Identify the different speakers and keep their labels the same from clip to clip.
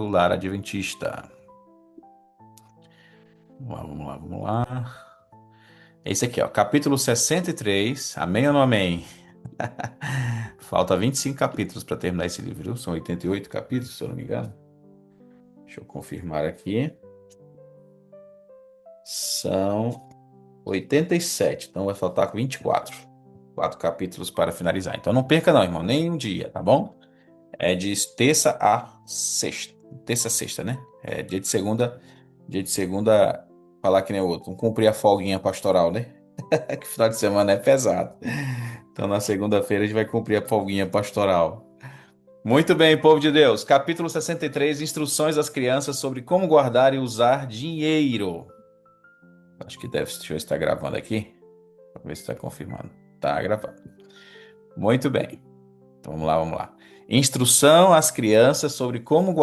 Speaker 1: Lar Adventista. Vamos lá. É esse aqui, ó, capítulo 63. Amém ou não amém? Falta 25 capítulos para terminar esse livro, viu? São 88 capítulos, se eu não me engano. Deixa eu confirmar aqui. São 87, então vai faltar 24. 4 capítulos para finalizar. Então não perca não, irmão, nem um dia, tá bom? É de terça a sexta. Terça a sexta, né? É dia de segunda, falar que nem o outro. Vamos cumprir a folguinha pastoral, né? Que final de semana é pesado. Então na segunda-feira a gente vai cumprir a folguinha pastoral. Muito bem, povo de Deus. Capítulo 63, instruções às crianças sobre como guardar e usar dinheiro. Acho que deve, deixa eu estar gravando aqui, para ver se está confirmando. Tá gravando. Muito bem. Então vamos lá. Instrução às crianças sobre como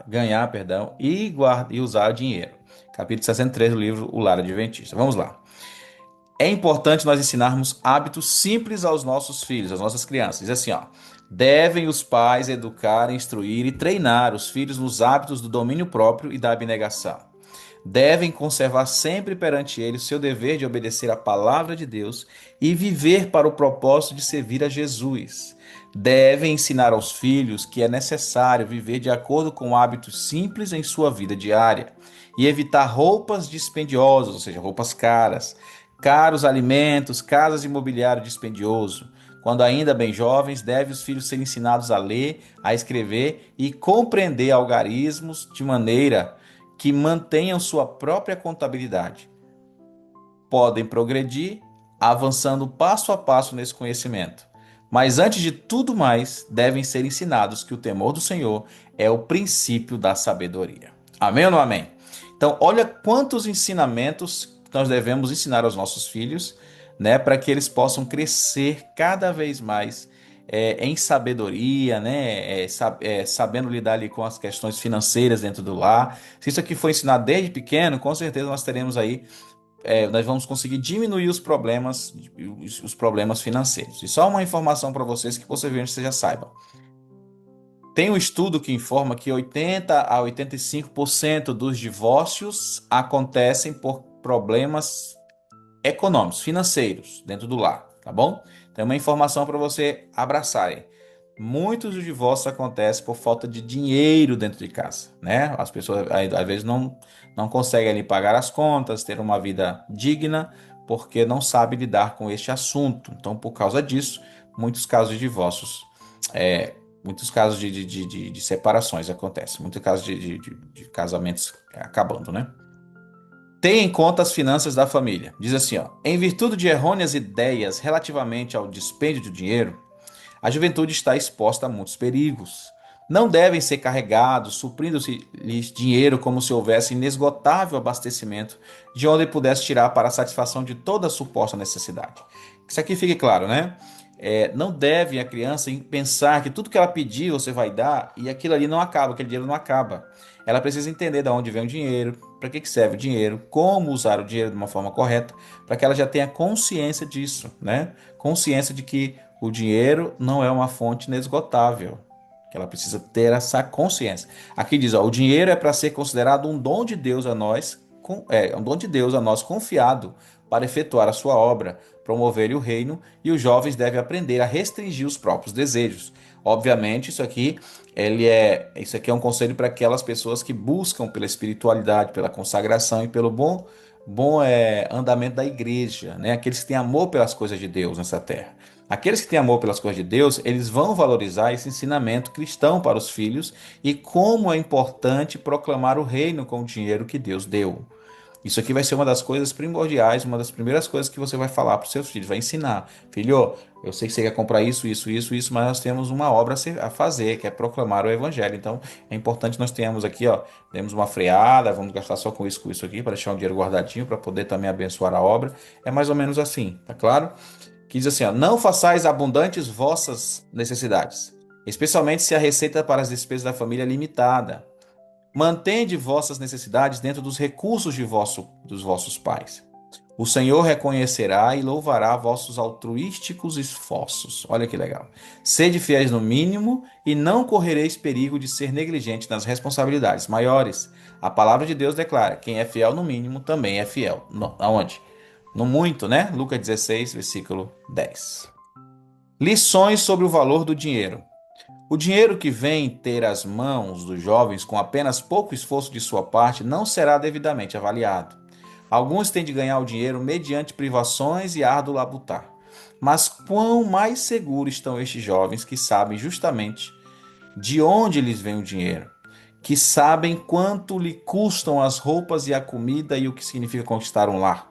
Speaker 1: ganhar, perdão, e usar dinheiro. Capítulo 63 do livro O Lar Adventista. Vamos lá. É importante nós ensinarmos hábitos simples aos nossos filhos, às nossas crianças. Diz assim, ó: devem os pais educar, instruir e treinar os filhos nos hábitos do domínio próprio e da abnegação. Devem conservar sempre perante eles o seu dever de obedecer à palavra de Deus e viver para o propósito de servir a Jesus. Devem ensinar aos filhos que é necessário viver de acordo com hábitos simples em sua vida diária e evitar roupas dispendiosas, ou seja, roupas caras, caros alimentos, casas de mobiliário dispendioso. Quando ainda bem jovens, devem os filhos ser ensinados a ler, a escrever e compreender algarismos de maneira que mantenham sua própria contabilidade. Podem progredir avançando passo a passo nesse conhecimento. Mas antes de tudo mais, devem ser ensinados que o temor do Senhor é o princípio da sabedoria. Amém ou não amém? Então, olha quantos ensinamentos nós devemos ensinar aos nossos filhos, né, para que eles possam crescer cada vez mais em sabedoria, né, sabendo lidar ali com as questões financeiras dentro do lar. Se isso aqui for ensinado desde pequeno, com certeza nós teremos aí, nós vamos conseguir diminuir os problemas financeiros. E só uma informação para vocês que possivelmente você já saiba. Tem um estudo que informa que 80 a 85% dos divórcios acontecem por problemas econômicos, financeiros, dentro do lar, tá bom? Então, é uma informação para você abraçar aí. Muitos dos divórcios acontecem por falta de dinheiro dentro de casa, né? As pessoas às vezes não conseguem ali pagar as contas, ter uma vida digna, porque não sabem lidar com este assunto. Então, por causa disso, muitos casos de divórcios, muitos casos de separações acontecem, muitos casos de casamentos acabando, né? Tenha em conta as finanças da família. Diz assim, ó: em virtude de errôneas ideias relativamente ao dispêndio de dinheiro, a juventude está exposta a muitos perigos. Não devem ser carregados, suprindo-se-lhes dinheiro como se houvesse inesgotável abastecimento de onde pudesse tirar para a satisfação de toda a suposta necessidade. Isso aqui fique claro, né? Não deve a criança pensar que tudo que ela pedir você vai dar e aquilo ali não acaba, aquele dinheiro não acaba. Ela precisa entender de onde vem o dinheiro, para que serve o dinheiro, como usar o dinheiro de uma forma correta, para que ela já tenha consciência disso, né? Consciência de que o dinheiro não é uma fonte inesgotável. Que ela precisa ter essa consciência. Aqui diz, ó: o dinheiro é para ser considerado um dom de Deus a nós, um dom de Deus a nós confiado para efetuar a sua obra, promover o reino, e os jovens devem aprender a restringir os próprios desejos. Obviamente, isso aqui é um conselho para aquelas pessoas que buscam pela espiritualidade, pela consagração e pelo bom andamento da igreja, né? Aqueles que têm amor pelas coisas de Deus nessa terra. Aqueles que têm amor pelas coisas de Deus, eles vão valorizar esse ensinamento cristão para os filhos e como é importante proclamar o reino com o dinheiro que Deus deu. Isso aqui vai ser uma das coisas primordiais, uma das primeiras coisas que você vai falar para os seus filhos, vai ensinar. Filho, eu sei que você quer comprar isso, mas nós temos uma obra a fazer, que é proclamar o evangelho. Então, é importante nós tenhamos aqui, ó, demos uma freada, vamos gastar só com isso aqui, para deixar um dinheiro guardadinho, para poder também abençoar a obra. É mais ou menos assim, tá claro? Que diz assim, ó: não façais abundantes vossas necessidades, especialmente se a receita para as despesas da família é limitada. Mantende vossas necessidades dentro dos recursos dos vossos pais. O Senhor reconhecerá e louvará vossos altruísticos esforços. Olha que legal. Sede fiéis no mínimo e não correreis perigo de ser negligente nas responsabilidades maiores. A palavra de Deus declara: quem é fiel no mínimo também é fiel. Aonde? No muito, né? Lucas 16, versículo 10. Lições sobre o valor do dinheiro. O dinheiro que vem ter as mãos dos jovens com apenas pouco esforço de sua parte não será devidamente avaliado. Alguns têm de ganhar o dinheiro mediante privações e árduo labutar. Mas quão mais seguros estão estes jovens que sabem justamente de onde lhes vem o dinheiro, que sabem quanto lhe custam as roupas e a comida e o que significa conquistar um lar.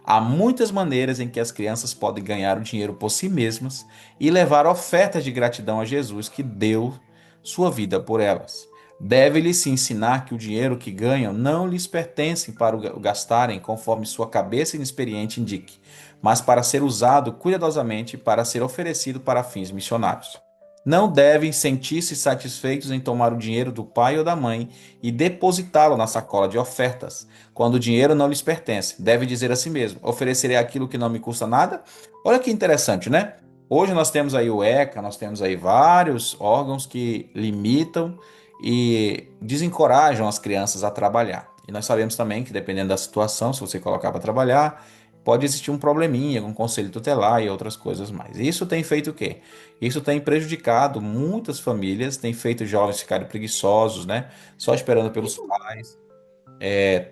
Speaker 1: Há muitas maneiras em que as crianças podem ganhar o dinheiro por si mesmas e levar ofertas de gratidão a Jesus que deu sua vida por elas. Deve-lhes se ensinar que o dinheiro que ganham não lhes pertence para o gastarem conforme sua cabeça inexperiente indique, mas para ser usado cuidadosamente para ser oferecido para fins missionários. Não devem sentir-se satisfeitos em tomar o dinheiro do pai ou da mãe e depositá-lo na sacola de ofertas, quando o dinheiro não lhes pertence. Deve dizer a si mesmo: oferecerei aquilo que não me custa nada? Olha que interessante, né? Hoje nós temos aí o ECA, nós temos aí vários órgãos que limitam e desencorajam as crianças a trabalhar. E nós sabemos também que, dependendo da situação, se você colocar para trabalhar, pode existir um probleminha com um conselho tutelar e outras coisas mais. Isso tem feito o quê? Isso tem prejudicado muitas famílias, tem feito jovens ficarem preguiçosos, né? Só esperando pelos pais.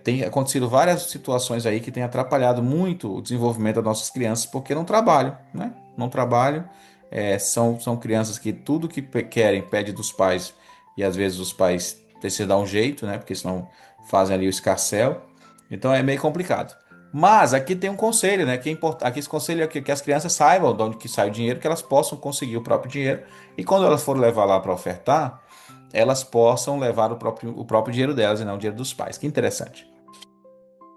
Speaker 1: Tem acontecido várias situações aí que têm atrapalhado muito o desenvolvimento das nossas crianças porque não trabalham, né? Não trabalham. São crianças que tudo que querem pede dos pais e às vezes os pais precisam dar um jeito, né? Porque senão fazem ali o escarcéu. Então é meio complicado. Mas aqui tem um conselho, né? Aqui esse conselho é que as crianças saibam de onde que sai o dinheiro, que elas possam conseguir o próprio dinheiro. E quando elas forem levar lá para ofertar, elas possam levar o próprio dinheiro delas e não o dinheiro dos pais. Que interessante.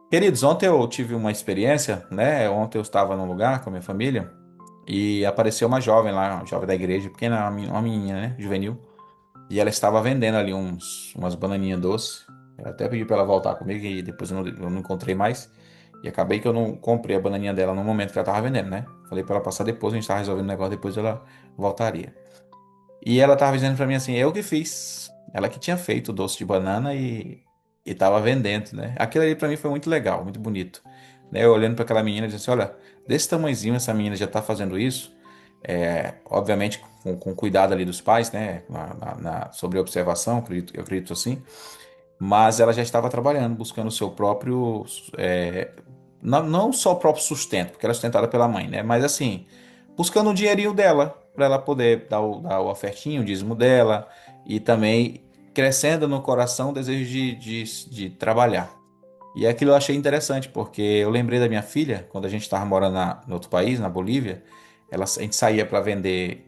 Speaker 1: Queridos, ontem eu tive uma experiência, né? Ontem eu estava num lugar com a minha família e apareceu uma jovem lá, uma jovem da igreja, pequena, uma menina, né? Juvenil. E ela estava vendendo ali umas bananinhas doces. Eu até pedi para ela voltar comigo e depois eu não encontrei mais. E acabei que eu não comprei a bananinha dela no momento que ela estava vendendo, né? Falei para ela passar depois, a gente estava resolvendo o negócio, depois ela voltaria. E ela tava dizendo pra mim assim, eu que fiz. Ela que tinha feito o doce de banana e tava vendendo, né? Aquilo ali pra mim foi muito legal, muito bonito. Né? Eu olhando pra aquela menina, eu disse assim, olha, desse tamanhozinho essa menina já tá fazendo isso. Obviamente com cuidado ali dos pais, né? Sobre observação, eu acredito assim. Mas ela já estava trabalhando, buscando o seu próprio, não só o próprio sustento, porque ela é sustentada pela mãe, né? Mas assim, buscando um dinheirinho dela, para ela poder dar o ofertinho, o dízimo dela, e também crescendo no coração o desejo de trabalhar. E aquilo eu achei interessante, porque eu lembrei da minha filha, quando a gente estava morando no outro país, na Bolívia, a gente saía para vender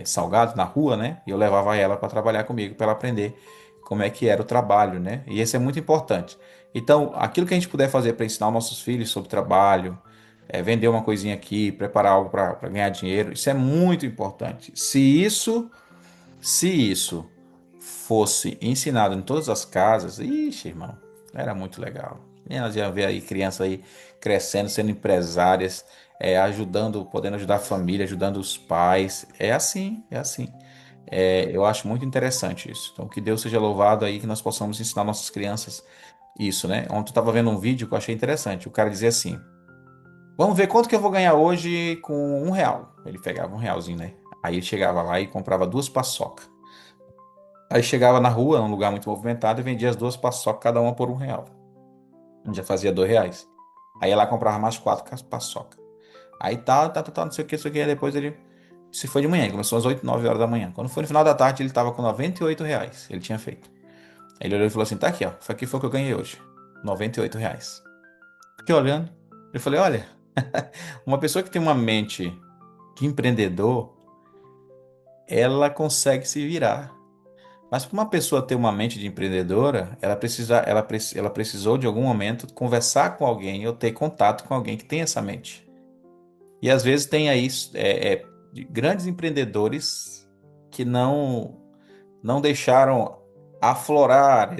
Speaker 1: salgado na rua, né? E eu levava ela para trabalhar comigo, para ela aprender como é que era o trabalho, né? E isso é muito importante. Então, aquilo que a gente puder fazer para ensinar os nossos filhos sobre trabalho, vender uma coisinha aqui, preparar algo para ganhar dinheiro, isso é muito importante. Se isso fosse ensinado em todas as casas, ixi, irmão, era muito legal. E nós íamos ver aí crianças aí crescendo, sendo empresárias, ajudando, podendo ajudar a família, ajudando os pais. É assim, é assim. Eu acho muito interessante isso. Então, que Deus seja louvado aí, que nós possamos ensinar nossas crianças isso, né? Ontem eu estava vendo um vídeo que eu achei interessante. O cara dizia assim: vamos ver quanto que eu vou ganhar hoje com R$ 1. Ele pegava R$ 1, né? Aí ele chegava lá e comprava duas paçoca. Aí chegava na rua, num lugar muito movimentado, e vendia as duas paçoca, cada uma por R$ 1. Já fazia R$ 2. Aí ela comprava mais quatro paçoca. Aí não sei o que, isso aqui. Aí depois ele se foi de manhã, ele começou às 8, 9 horas da manhã. Quando foi no final da tarde, ele tava com R$ 98. Ele tinha feito. Aí ele olhou e falou assim: tá aqui, ó. Isso aqui foi o que eu ganhei hoje. R$ 98. Fiquei olhando. Eu falei: olha, uma pessoa que tem uma mente de empreendedor, ela consegue se virar. Mas para uma pessoa ter uma mente de empreendedora, ela precisou de algum momento conversar com alguém ou ter contato com alguém que tem essa mente. E às vezes tem aí grandes empreendedores que não deixaram aflorar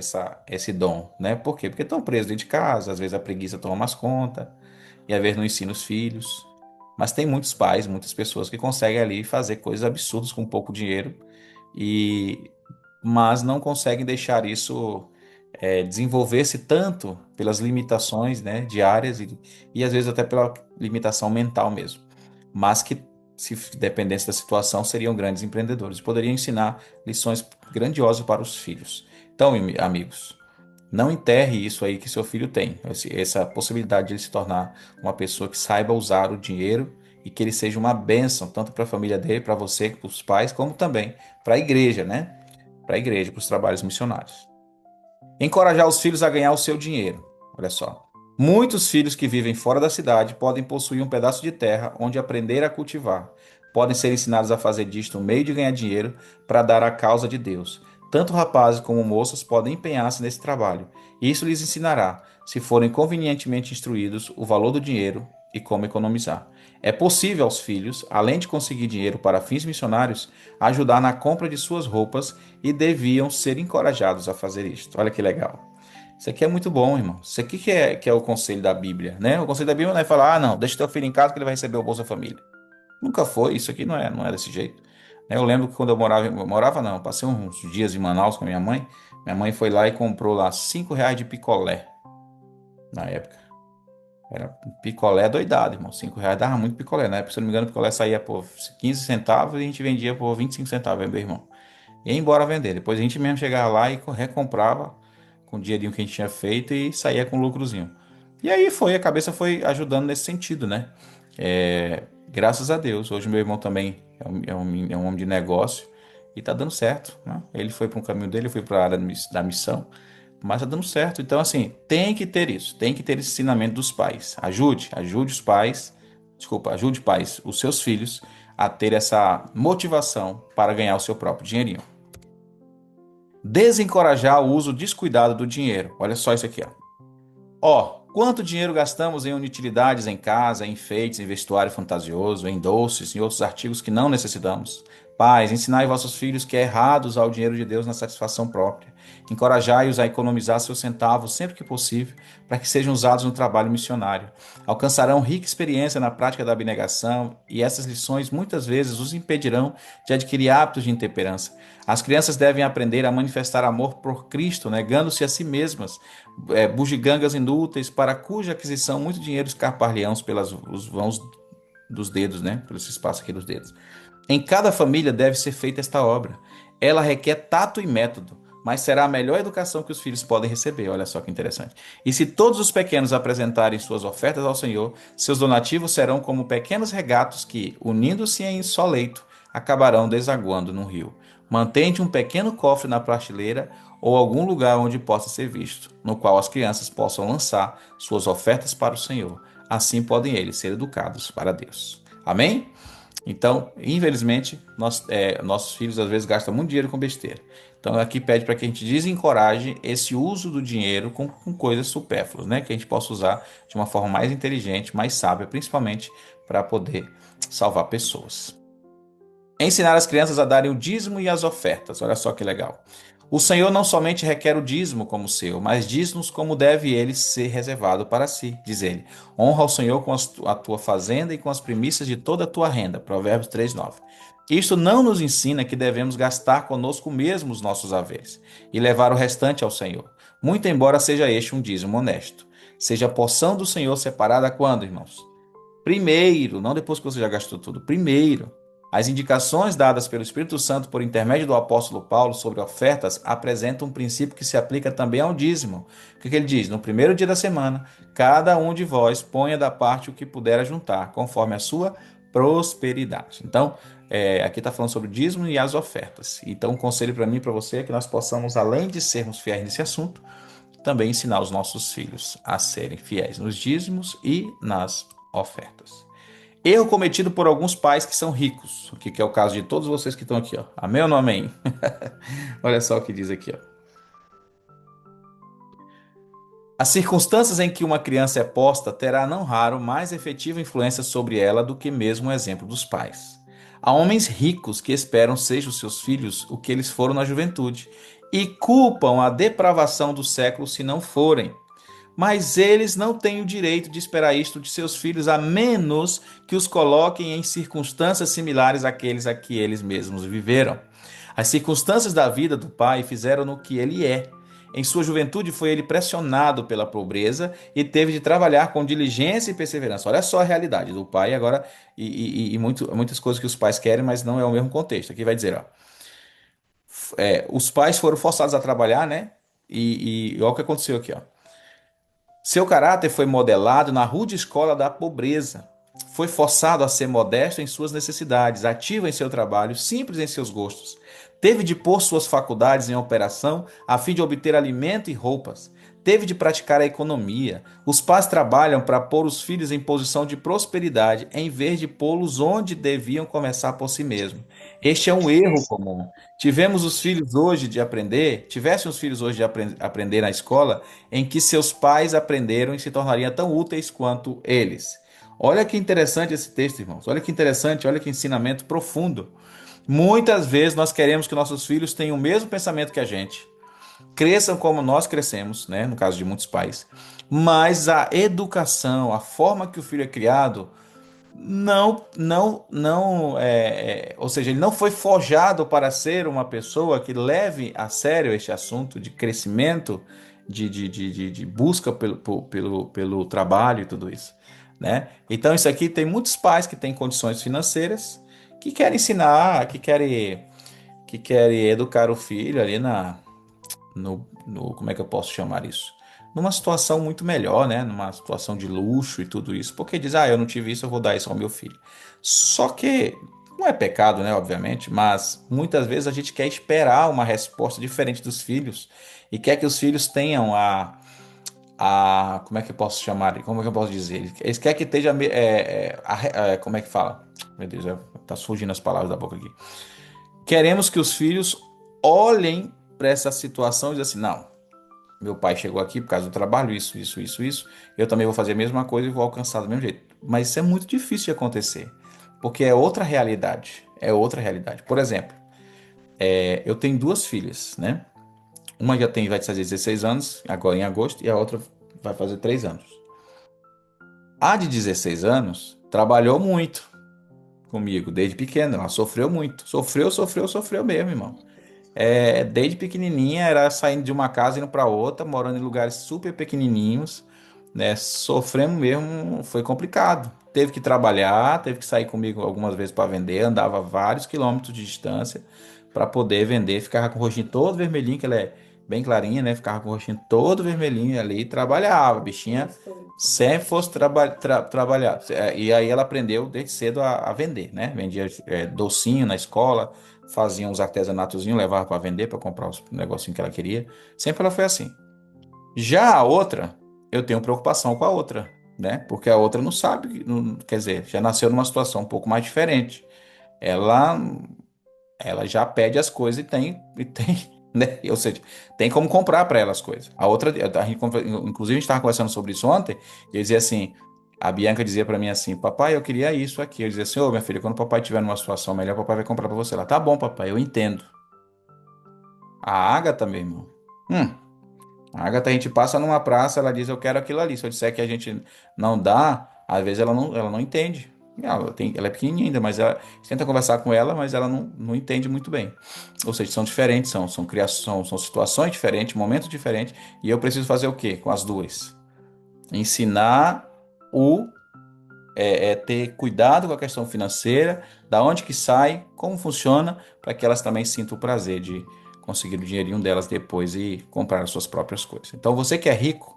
Speaker 1: esse dom, né? Por quê? Porque estão presos dentro de casa, às vezes a preguiça toma mais conta, e às vezes não ensina os filhos. Mas tem muitos pais, muitas pessoas que conseguem ali fazer coisas absurdas com pouco dinheiro, e mas não conseguem deixar isso desenvolver-se tanto pelas limitações, né, diárias e às vezes até pela limitação mental mesmo. Mas que, se dependesse da situação, seriam grandes empreendedores. Poderiam ensinar lições grandiosas para os filhos. Então, amigos, não enterre isso aí que seu filho tem, essa possibilidade de ele se tornar uma pessoa que saiba usar o dinheiro e que ele seja uma bênção, tanto para a família dele, para você, para os pais, como também para a igreja, né? Para a igreja, para os trabalhos missionários. Encorajar os filhos a ganhar o seu dinheiro. Olha só. Muitos filhos que vivem fora da cidade podem possuir um pedaço de terra onde aprender a cultivar. Podem ser ensinados a fazer disto um meio de ganhar dinheiro para dar à causa de Deus. Tanto rapazes como moças podem empenhar-se nesse trabalho. Isso lhes ensinará, se forem convenientemente instruídos, o valor do dinheiro e como economizar. É possível aos filhos, além de conseguir dinheiro para fins missionários, ajudar na compra de suas roupas e deviam ser encorajados a fazer isto. Olha que legal. Isso aqui é muito bom, irmão. Isso aqui que é o conselho da Bíblia, né? O conselho da Bíblia não é falar, ah, não, deixa teu filho em casa que ele vai receber o Bolsa Família. Nunca foi, isso aqui não é desse jeito. Eu lembro que quando eu morava não, passei uns dias em Manaus com minha mãe foi lá e comprou lá R$ 5 de picolé na época. Era um picolé doidado, irmão. R$ 5 dava muito picolé. Na época, se eu não me engano, o picolé saía por 15 centavos e a gente vendia por 25 centavos, meu irmão. Ia embora vender. Depois a gente mesmo chegava lá e recomprava com o dinheirinho que a gente tinha feito e saía com lucrozinho. E aí a cabeça foi ajudando nesse sentido, né? Graças a Deus. Hoje meu irmão também é um homem de negócio e tá dando certo, né? Ele foi para um caminho dele, eu fui para a área da missão, mas tá dando certo. Então, assim, tem que ter isso, tem que ter esse ensinamento dos pais. Ajude os pais, desculpa, ajude pais, os seus filhos a ter essa motivação para ganhar o seu próprio dinheirinho. Desencorajar o uso descuidado do dinheiro. Olha só isso aqui, ó. Quanto dinheiro gastamos em inutilidades em casa, em enfeites, em vestuário fantasioso, em doces, em outros artigos que não necessitamos. Pais, ensinai vossos filhos que é errado usar o dinheiro de Deus na satisfação própria. Encorajai-os a economizar seus centavos sempre que possível, para que sejam usados no trabalho missionário. Alcançarão rica experiência na prática da abnegação, e essas lições muitas vezes os impedirão de adquirir hábitos de intemperança. As crianças devem aprender a manifestar amor por Cristo, negando-se a si mesmas, bugigangas inúteis, para cuja aquisição muito dinheiro escapar-lhe-ão pelas os vãos dos dedos, né? Pelo espaço aqui dos dedos. Em cada família deve ser feita esta obra. Ela requer tato e método, mas será a melhor educação que os filhos podem receber. Olha só que interessante. E se todos os pequenos apresentarem suas ofertas ao Senhor, seus donativos serão como pequenos regatos que, unindo-se em só leito, acabarão desaguando no rio. Mantente um pequeno cofre na prateleira ou algum lugar onde possa ser visto, no qual as crianças possam lançar suas ofertas para o Senhor. Assim podem eles ser educados para Deus. Amém? Então, infelizmente, nossos filhos às vezes gastam muito dinheiro com besteira. Então, aqui pede para que a gente desencoraje esse uso do dinheiro com coisas supérfluas, né? Que a gente possa usar de uma forma mais inteligente, mais sábia, principalmente para poder salvar pessoas. Ensinar as crianças a darem o dízimo e as ofertas. Olha só que legal. O Senhor não somente requer o dízimo como seu, mas diz-nos como deve ele ser reservado para si. Diz ele: honra o Senhor com a tua fazenda e com as primícias de toda a tua renda. Provérbios 3:9. Isto não nos ensina que devemos gastar conosco mesmo os nossos haveres e levar o restante ao Senhor, muito embora seja este um dízimo honesto. Seja a porção do Senhor separada quando, irmãos? Primeiro, não depois que você já gastou tudo. Primeiro, as indicações dadas pelo Espírito Santo por intermédio do apóstolo Paulo sobre ofertas apresentam um princípio que se aplica também ao dízimo. O que ele diz? No primeiro dia da semana, cada um de vós ponha da parte o que puder juntar, conforme a sua prosperidade. Então, aqui está falando sobre o dízimo e as ofertas. Então, um conselho para mim e para você é que nós possamos, além de sermos fiéis nesse assunto, também ensinar os nossos filhos a serem fiéis nos dízimos e nas ofertas. Erro cometido por alguns pais que são ricos, o que é o caso de todos vocês que estão aqui, ó. Amém ou não amém? Olha só o que diz aqui, ó. As circunstâncias em que uma criança é posta terá não raro mais efetiva influência sobre ela do que mesmo o exemplo dos pais. Há homens ricos que esperam sejam os seus filhos o que eles foram na juventude, e culpam a depravação do século se não forem. Mas eles não têm o direito de esperar isto de seus filhos, a menos que os coloquem em circunstâncias similares àqueles a que eles mesmos viveram. As circunstâncias da vida do pai fizeram-no que ele é. Em sua juventude foi ele pressionado pela pobreza e teve de trabalhar com diligência e perseverança. Olha só a realidade do pai agora muitas coisas que os pais querem, mas não é o mesmo contexto. Aqui vai dizer, ó, os pais foram forçados a trabalhar, né? Olha o que aconteceu aqui, ó. Seu caráter foi modelado na rude escola da pobreza. Foi forçado a ser modesto em suas necessidades, ativo em seu trabalho, simples em seus gostos. Teve de pôr suas faculdades em operação a fim de obter alimento e roupas. Teve de praticar a economia. Os pais trabalham para pôr os filhos em posição de prosperidade, em vez de pô-los onde deviam começar por si mesmos. Este é um erro comum. Tivessem os filhos hoje de aprender na escola, em que seus pais aprenderam e se tornariam tão úteis quanto eles. Olha que interessante esse texto, irmãos. Olha que interessante, olha que ensinamento profundo. Muitas vezes nós queremos que nossos filhos tenham o mesmo pensamento que a gente, cresçam como nós crescemos, né? No caso de muitos pais. Mas a educação, a forma que o filho é criado, ou seja, ele não foi forjado para ser uma pessoa que leve a sério este assunto de crescimento, de busca pelo trabalho e tudo isso, né? Então, isso aqui tem muitos pais que têm condições financeiras que querem ensinar, que querem educar o filho ali como é que eu posso chamar isso? Numa situação muito melhor, né? Numa situação de luxo e tudo isso. Porque diz, eu não tive isso, eu vou dar isso ao meu filho. Só que não é pecado, né? Obviamente, mas muitas vezes a gente quer esperar uma resposta diferente dos filhos e quer que os filhos tenham como é que eu posso chamar? Como é que eu posso dizer? Eles querem que esteja, como é que fala? Meu Deus, tá surgindo as palavras da boca aqui. Queremos que os filhos olhem para essa situação e dizem assim, não, meu pai chegou aqui por causa do trabalho, isso. Eu também vou fazer a mesma coisa e vou alcançar do mesmo jeito. Mas isso é muito difícil de acontecer, porque é outra realidade. É outra realidade. Por exemplo, eu tenho duas filhas, né? Uma vai fazer 16 anos, agora em agosto, e a outra vai fazer 3 anos. A de 16 anos trabalhou muito comigo desde pequena. Ela sofreu muito. Sofreu mesmo, irmão. Desde pequenininha era saindo de uma casa indo para outra, morando em lugares super pequenininhos, né? Sofremos mesmo, foi complicado. Teve que trabalhar, teve que sair comigo algumas vezes para vender, andava vários quilômetros de distância para poder vender. Ficava com o rostinho todo vermelhinho, que ela é bem clarinha, né? Ficava com o rostinho todo vermelhinho ali e trabalhava. Bichinha sempre fosse trabalhar. E aí ela aprendeu desde cedo a vender, né? Vendia docinho na escola, fazia uns artesanatozinhos, levava para vender, para comprar os negocinhos que ela queria. Sempre ela foi assim. Já a outra, eu tenho preocupação com a outra, né? Porque a outra não sabe, quer dizer, já nasceu numa situação um pouco mais diferente. Ela, ela já pede as coisas e tem, né? Ou seja, tem como comprar para ela as coisas. A outra, inclusive a gente estava conversando sobre isso ontem, e eu dizia assim, a Bianca dizia para mim assim, papai, eu queria isso aqui. Eu dizia assim, ô minha filha, quando o papai estiver numa situação melhor, o papai vai comprar para você. Ela, tá bom, papai, eu entendo. A Agatha, meu irmão. Hum, a Agatha, a gente passa numa praça, ela diz, eu quero aquilo ali. Se eu disser que a gente não dá, às vezes ela não entende. Ela é pequenininha ainda, mas a gente tenta conversar com ela, mas ela não entende muito bem. Ou seja, são diferentes, são situações diferentes, momentos diferentes, e eu preciso fazer o quê com as duas? Ensinar o ter cuidado com a questão financeira, da onde que sai, como funciona, para que elas também sintam o prazer de conseguir o dinheirinho delas depois e comprar as suas próprias coisas. Então, você que é rico,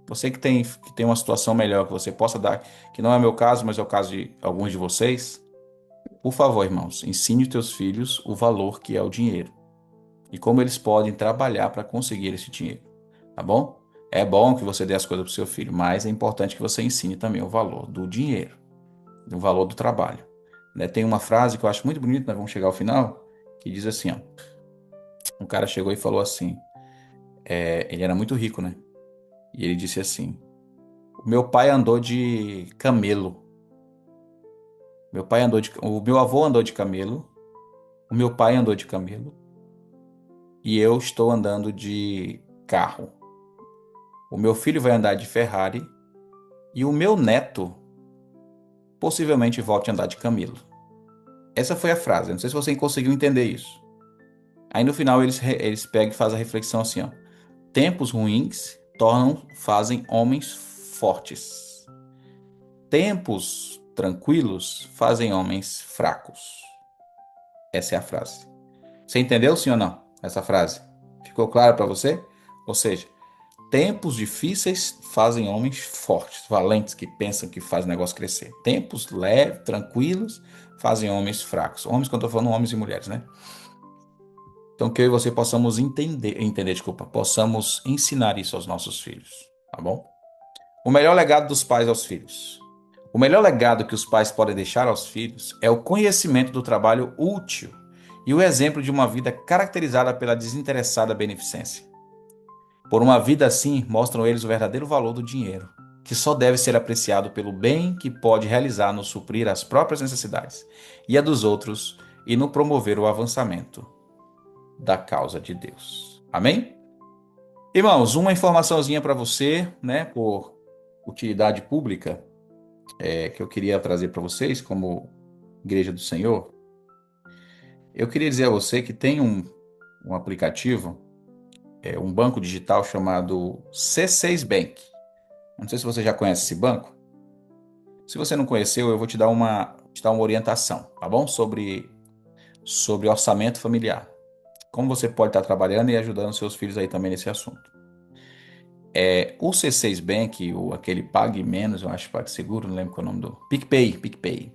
Speaker 1: você que tem uma situação melhor que você possa dar, que não é meu caso, mas é o caso de alguns de vocês, por favor, irmãos, ensine os teus filhos o valor que é o dinheiro e como eles podem trabalhar para conseguir esse dinheiro, tá bom? É bom que você dê as coisas para o seu filho, mas é importante que você ensine também o valor do dinheiro, o valor do trabalho, né? Tem uma frase que eu acho muito bonita, nós vamos chegar ao final, que diz assim, ó, um cara chegou e falou assim, ele era muito rico, né? E ele disse assim, o meu pai andou de camelo, o meu avô andou de camelo, o meu pai andou de camelo, e eu estou andando de carro. O meu filho vai andar de Ferrari e o meu neto possivelmente volte a andar de Camelo. Essa foi a frase. Eu não sei se você conseguiu entender isso. Aí no final eles pegam e fazem a reflexão assim, ó. Tempos ruins fazem homens fortes. Tempos tranquilos fazem homens fracos. Essa é a frase. Você entendeu, sim ou não? Essa frase. Ficou claro para você? Ou seja, tempos difíceis fazem homens fortes, valentes, que pensam que faz o negócio crescer. Tempos leves, tranquilos, fazem homens fracos. Homens, quando eu estou falando homens e mulheres, né? Então, que eu e você possamos desculpa, possamos ensinar isso aos nossos filhos, tá bom? O melhor legado dos pais aos filhos. O melhor legado que os pais podem deixar aos filhos é o conhecimento do trabalho útil e o exemplo de uma vida caracterizada pela desinteressada beneficência. Por uma vida assim, mostram eles o verdadeiro valor do dinheiro, que só deve ser apreciado pelo bem que pode realizar no suprir as próprias necessidades e a dos outros e no promover o avançamento da causa de Deus. Amém? Irmãos, uma informaçãozinha para você, né, por utilidade pública, que eu queria trazer para vocês como Igreja do Senhor. Eu queria dizer a você que tem um aplicativo, um banco digital chamado C6 Bank. Não sei se você já conhece esse banco. Se você não conheceu, eu vou te dar uma orientação, tá bom? Sobre orçamento familiar. Como você pode estar trabalhando e ajudando seus filhos aí também nesse assunto. O C6 Bank, ou aquele Pague Menos, eu acho, PagSeguro, não lembro qual é o nome do... PicPay.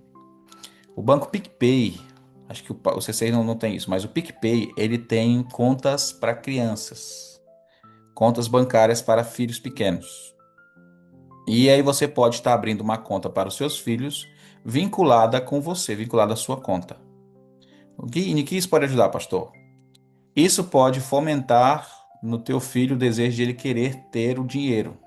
Speaker 1: O banco PicPay, acho que o C6 não tem isso, mas o PicPay, ele tem contas para crianças. Contas bancárias para filhos pequenos. E aí você pode estar abrindo uma conta para os seus filhos vinculada com você, vinculada à sua conta. Em que isso pode ajudar, pastor? Isso pode fomentar no teu filho o desejo de ele querer ter o dinheiro.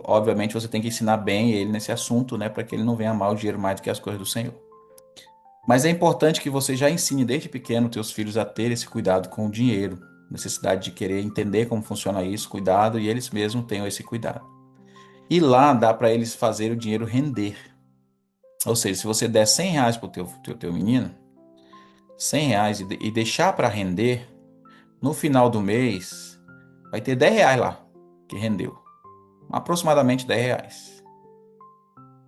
Speaker 1: Obviamente você tem que ensinar bem ele nesse assunto, né, para que ele não venha amar o dinheiro mais do que as coisas do Senhor. Mas é importante que você já ensine desde pequeno teus filhos a ter esse cuidado com o dinheiro, necessidade de querer entender como funciona isso, cuidado, e eles mesmos tenham esse cuidado. E lá dá para eles fazer o dinheiro render. Ou seja, se você der R$ 100 para o teu menino, R$ 100 e deixar para render, no final do mês vai ter R$ 10 lá que rendeu. Aproximadamente R$ 10.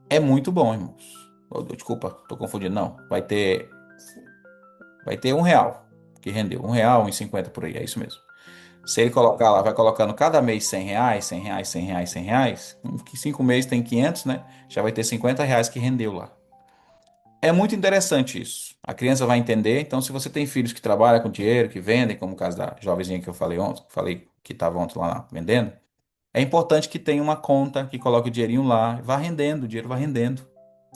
Speaker 1: É muito bom, irmãos. Desculpa, estou confundindo. Não, vai ter R$ 1 que rendeu. R$ 1, 1,50 por aí, é isso mesmo. Se ele colocar lá, vai colocando cada mês R$ 100, R$ 100, R$ 100, R$ 100, que 5 meses tem 500, né? Já vai ter R$ 50 que rendeu lá. É muito interessante isso. A criança vai entender. Então, se você tem filhos que trabalham com dinheiro, que vendem, como o caso da jovenzinha que eu falei ontem, que estava ontem lá vendendo, é importante que tenha uma conta, que coloque o dinheirinho lá, vá rendendo, o dinheiro vai rendendo.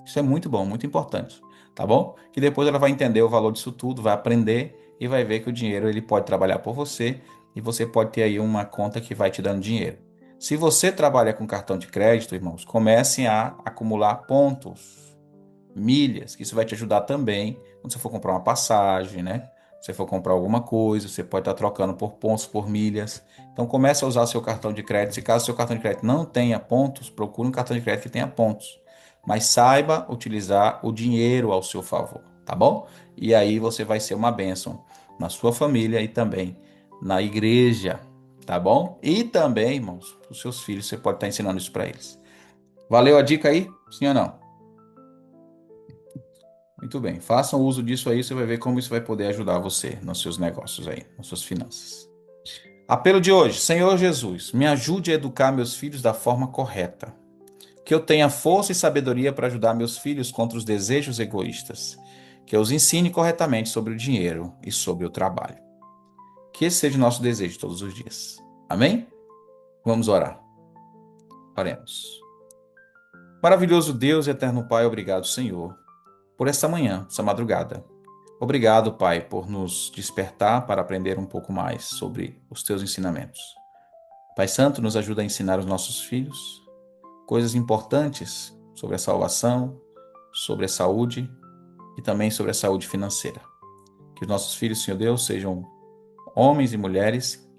Speaker 1: Isso é muito bom, muito importante, tá bom? Que depois ela vai entender o valor disso tudo, vai aprender e vai ver que o dinheiro ele pode trabalhar por você e você pode ter aí uma conta que vai te dando dinheiro. Se você trabalha com cartão de crédito, irmãos, comecem a acumular pontos, milhas, que isso vai te ajudar também quando você for comprar uma passagem, né? Se você for comprar alguma coisa, você pode estar trocando por pontos, por milhas. Então comece a usar seu cartão de crédito. Se caso seu cartão de crédito não tenha pontos, procure um cartão de crédito que tenha pontos. Mas saiba utilizar o dinheiro ao seu favor, tá bom? E aí você vai ser uma bênção na sua família e também na igreja, tá bom? E também, irmãos, os seus filhos, você pode estar ensinando isso para eles. Valeu a dica aí? Sim ou não? Muito bem, façam uso disso aí, você vai ver como isso vai poder ajudar você nos seus negócios aí, nas suas finanças. Apelo de hoje, Senhor Jesus, me ajude a educar meus filhos da forma correta. Que eu tenha força e sabedoria para ajudar meus filhos contra os desejos egoístas. Que eu os ensine corretamente sobre o dinheiro e sobre o trabalho. Que esse seja o nosso desejo todos os dias. Amém? Vamos orar. Oremos. Maravilhoso Deus e eterno Pai, obrigado, Senhor, por esta manhã, essa madrugada. Obrigado, Pai, por nos despertar para aprender um pouco mais sobre os teus ensinamentos. Pai Santo, nos ajuda a ensinar os nossos filhos coisas importantes sobre a salvação, sobre a saúde e também sobre a saúde financeira. Que os nossos filhos, Senhor Deus, sejam homens e mulheres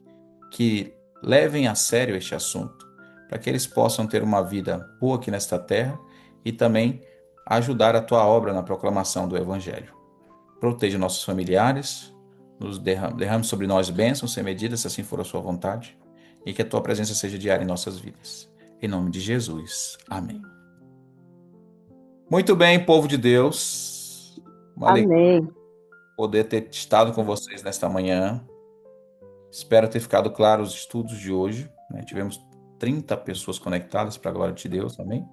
Speaker 1: que levem a sério este assunto, para que eles possam ter uma vida boa aqui nesta terra e também ajudar a tua obra na proclamação do Evangelho. Proteja nossos familiares, nos derrame sobre nós bênçãos sem medida, se assim for a sua vontade, e que a tua presença seja diária em nossas vidas. Em nome de Jesus. Amém. Muito bem, povo de Deus. Uma alegria
Speaker 2: Amém.
Speaker 1: poder ter estado com vocês nesta manhã. Espero ter ficado claro os estudos de hoje, né? Tivemos 30 pessoas conectadas para a glória de Deus. Amém?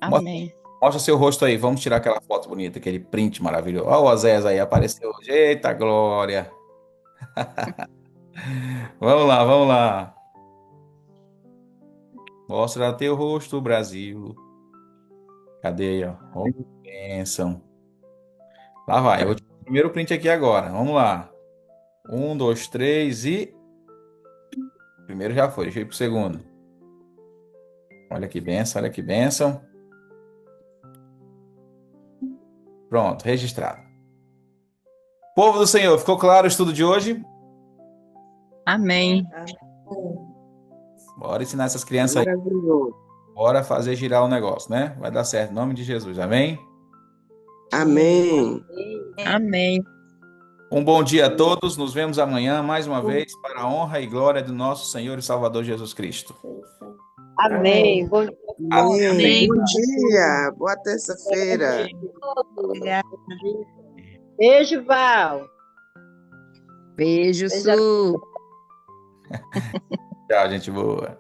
Speaker 1: Mostra,
Speaker 3: Amém.
Speaker 1: mostra seu rosto aí. Vamos tirar aquela foto bonita, aquele print maravilhoso. Olha o Oséias aí, apareceu hoje. Eita glória! Vamos lá, vamos lá. Mostra teu rosto, Brasil. Cadê aí, ó? Oh, bênção. Lá vai. Eu vou tirar o primeiro print aqui agora. Vamos lá. 1, 2, 3 e. O primeiro já foi. Deixa eu ir pro segundo. Olha que bênção, olha que bênção. Pronto, registrado. Povo do Senhor, ficou claro o estudo de hoje?
Speaker 3: Amém.
Speaker 1: Bora ensinar essas crianças aí.
Speaker 2: Maravilhoso.
Speaker 1: Bora fazer girar o negócio, né? Vai dar certo. Em nome de Jesus. Amém?
Speaker 2: Amém.
Speaker 3: Amém.
Speaker 1: Um bom dia a todos. Nos vemos amanhã, mais uma vez, para a honra e glória do nosso Senhor e Salvador Jesus Cristo.
Speaker 4: Amém. Bom dia.
Speaker 2: Amém.
Speaker 3: Amém.
Speaker 2: Bom dia. Boa terça-feira.
Speaker 4: Beijo, Val.
Speaker 3: Beijo, Su.
Speaker 1: Tchau, gente boa.